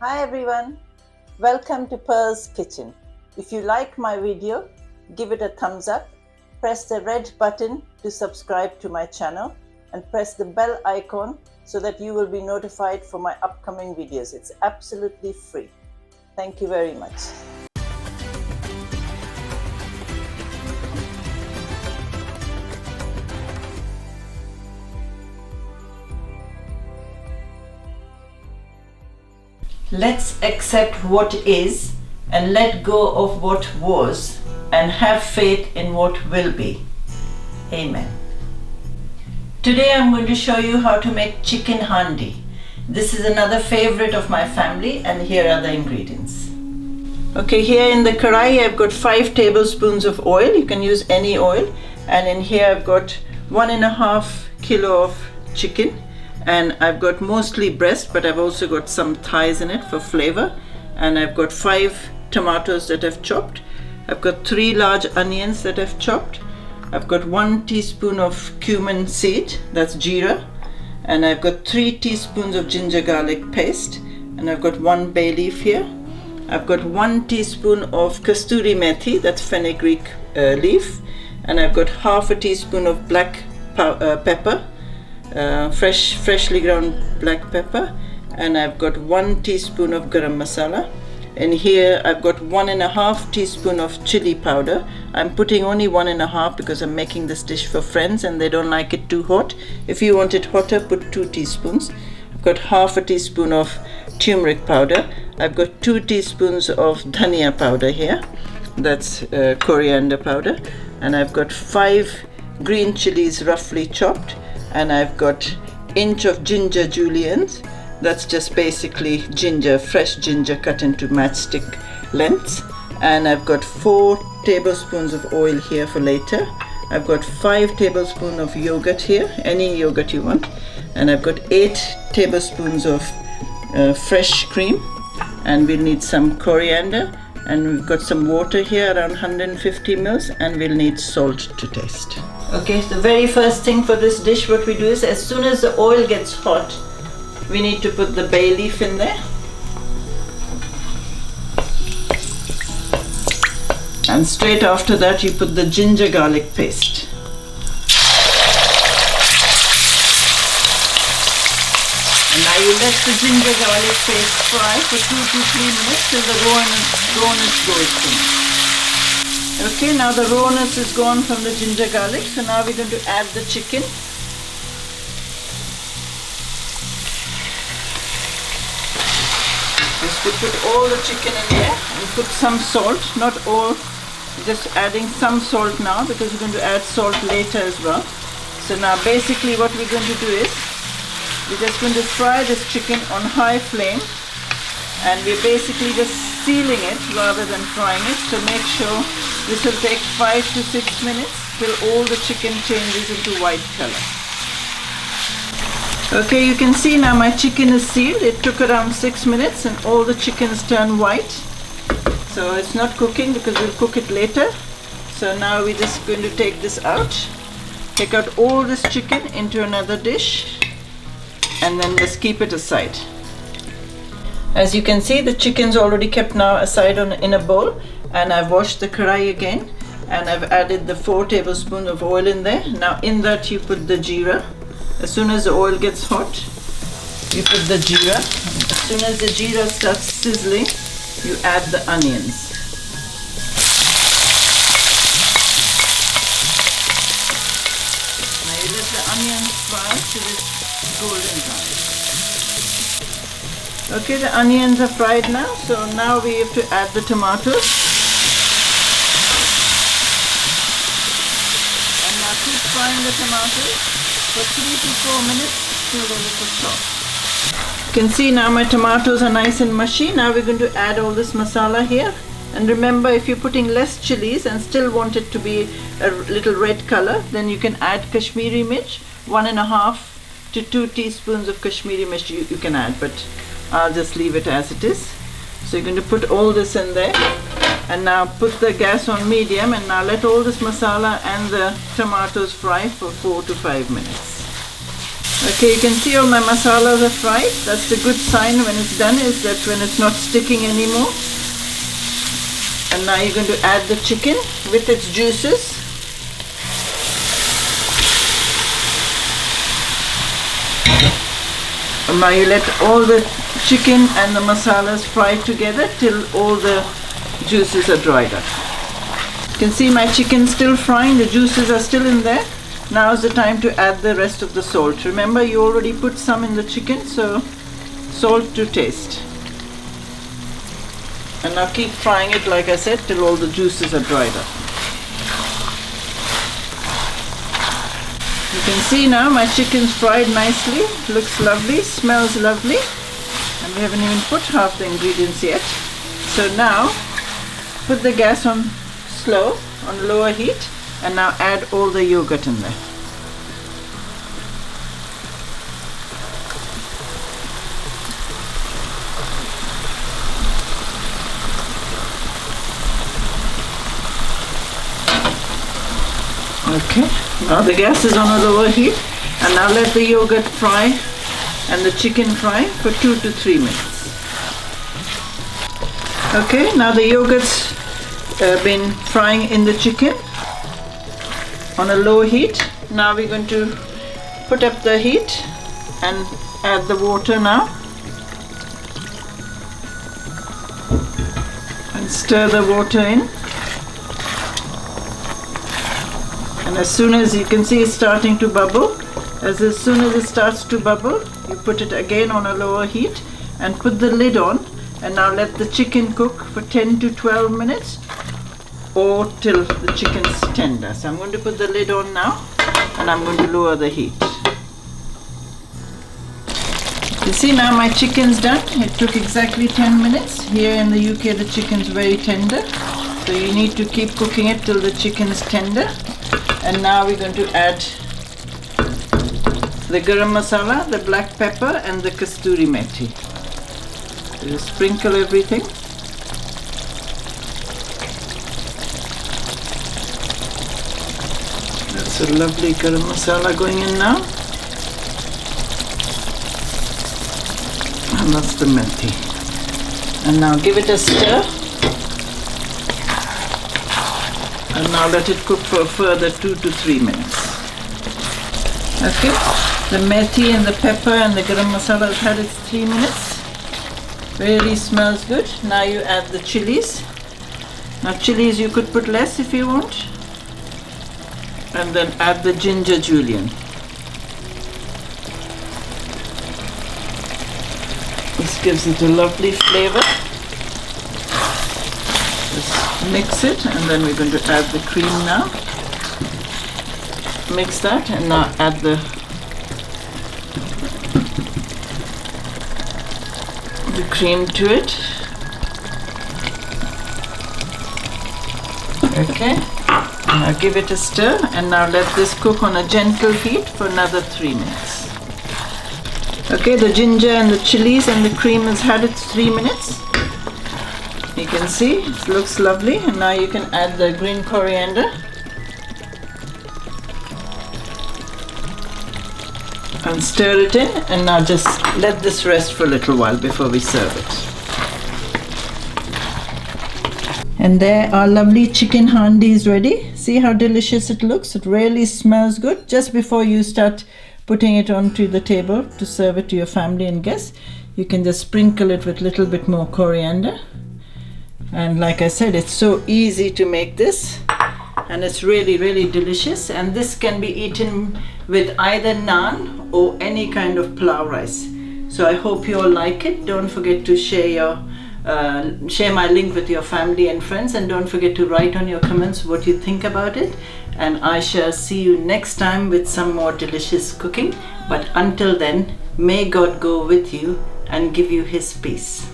Hi everyone, welcome to Pearl's Kitchen. If you like my video, give it a thumbs up, press the red button to subscribe to my channel and press the bell icon so that you will be notified for my upcoming videos. It's absolutely free. Thank you very much. Let's accept what is and let go of what was and have faith in what will be. Amen. Today I'm going to show you how to make Chicken Handi. This is another favorite of my family, and here are the ingredients. Okay, here in the karai I've got 5 tablespoons of oil. You can use any oil. And in here I've got 1.5 kilo of chicken. And I've got mostly breast, but I've also got some thighs in it for flavor. And I've got 5 tomatoes that I've chopped. I've got 3 large onions that I've chopped. I've got 1 teaspoon of cumin seed, that's jeera. And I've got 3 teaspoons of ginger garlic paste. And I've got 1 bay leaf here. I've got 1 teaspoon of Kasuri Methi, that's fenugreek leaf. And I've got half a teaspoon of black pepper. Freshly ground black pepper, and I've got 1 teaspoon of garam masala. And here I've got 1.5 teaspoon of chili powder. I'm putting only 1.5 because I'm making this dish for friends and they don't like it too hot. If you want it hotter, put 2 teaspoons. I've got half a teaspoon of turmeric powder. I've got 2 teaspoons of dhania powder here, that's coriander powder. And I've got 5 green chilies roughly chopped. And I've got inch of ginger Julienne's. That's just basically ginger, fresh ginger cut into matchstick lengths. And I've got 4 tablespoons of oil here for later. I've got 5 tablespoons of yogurt here, any yogurt you want. And I've got 8 tablespoons of fresh cream. And we'll need some coriander. And we've got some water here, around 150 ml, and we'll need salt to taste. Okay, the very first thing for this dish, what we do is, as soon as the oil gets hot, we need to put the bay leaf in there. And straight after that, you put the ginger garlic paste. And now you let the ginger garlic paste fry for 2 to 3 minutes till the rawness goes in. Okay, now the rawness is gone from the ginger garlic, so now we're going to add the chicken. Just to put all the chicken in there and put some salt, not all, just adding some salt now because we're going to add salt later as well. So now basically what we're going to do is, we're just going to fry this chicken on high flame, and we're basically just sealing it rather than frying it. So make sure this will take 5 to 6 minutes till all the chicken changes into white color. Okay, you can see now my chicken is sealed. It took around 6 minutes and all the chickens turn white. So it's not cooking because we'll cook it later. So now we're just going to take this out. Take out all this chicken into another dish and then just keep it aside. As you can see, the chicken's already kept now aside in a bowl, and I've washed the karai again, and I've added the 4 tablespoons of oil in there. Now in that you put the jeera. As soon as the oil gets hot, you put the jeera. As soon as the jeera starts sizzling, you add the onions. Now you let the onions fry till it's golden brown. Okay, the onions are fried now, so now we have to add the tomatoes. And now keep frying the tomatoes for 3 to 4 minutes till they're a little soft. You can see now my tomatoes are nice and mushy. Now we're going to add all this masala here. And remember, if you're putting less chilies and still want it to be a little red color, then you can add Kashmiri mirch. 1.5 to 2 teaspoons of Kashmiri mirch you can add, but I'll just leave it as it is. So you're going to put all this in there, and now put the gas on medium, and now let all this masala and the tomatoes fry for 4 to 5 minutes. Okay, you can see all my masalas are fried. That's the good sign when it's done, is that when it's not sticking anymore. And now you're going to add the chicken with its juices. And now you let all the chicken and the masalas fry together till all the juices are dried up. You can see my chicken still frying, the juices are still in there. Now is the time to add the rest of the salt. Remember, you already put some in the chicken, so salt to taste. And now keep frying it, like I said, till all the juices are dried up. You can see now my chicken's fried nicely, looks lovely, smells lovely, and we haven't even put half the ingredients yet. So now put the gas on slow, on lower heat, and now add all the yogurt in there. Okay, now the gas is on a lower heat, and now let the yogurt fry and the chicken fry for 2 to 3 minutes. Okay, now the yogurt's been frying in the chicken on a low heat. Now we're going to put up the heat and add the water now. And stir the water in. And as soon as you can see it's starting to bubble, as soon as it starts to bubble, you put it again on a lower heat and put the lid on, and now let the chicken cook for 10 to 12 minutes or till the chicken's tender. So I'm going to put the lid on now and I'm going to lower the heat. You see now my chicken's done. It took exactly 10 minutes. Here in the UK the chicken's very tender, so you need to keep cooking it till the chicken's tender. And now we're going to add the garam masala, the black pepper and the Kasuri Methi. Just sprinkle everything. That's a lovely garam masala going in now. And that's the methi. And now give it a stir. And now let it cook for a further 2 to 3 minutes. Okay, the methi and the pepper and the garam masala has had its 3 minutes. Really smells good. Now you add the chilies. Now chilies you could put less if you want. And then add the ginger julienne. This gives it a lovely flavor. Mix it, and then we're going to add the cream now. Mix that, and now add the cream to it. Okay, now give it a stir, and now let this cook on a gentle heat for another 3 minutes. Okay, the ginger and the chilies and the cream has had its 3 minutes. You can see it looks lovely, and now you can add the green coriander and stir it in, and now just let this rest for a little while before we serve it. And there our lovely chicken handi is ready. See how delicious it looks. It really smells good. Just before you start putting it onto the table to serve it to your family and guests, you can just sprinkle it with a little bit more coriander. And like I said, it's so easy to make this, and it's really delicious. And this can be eaten with either naan or any kind of pulao rice. So I hope you all like it. Don't forget to share my link with your family and friends, and don't forget to write on your comments what you think about it. And I shall see you next time with some more delicious cooking. But until then, may God go with you and give you His peace.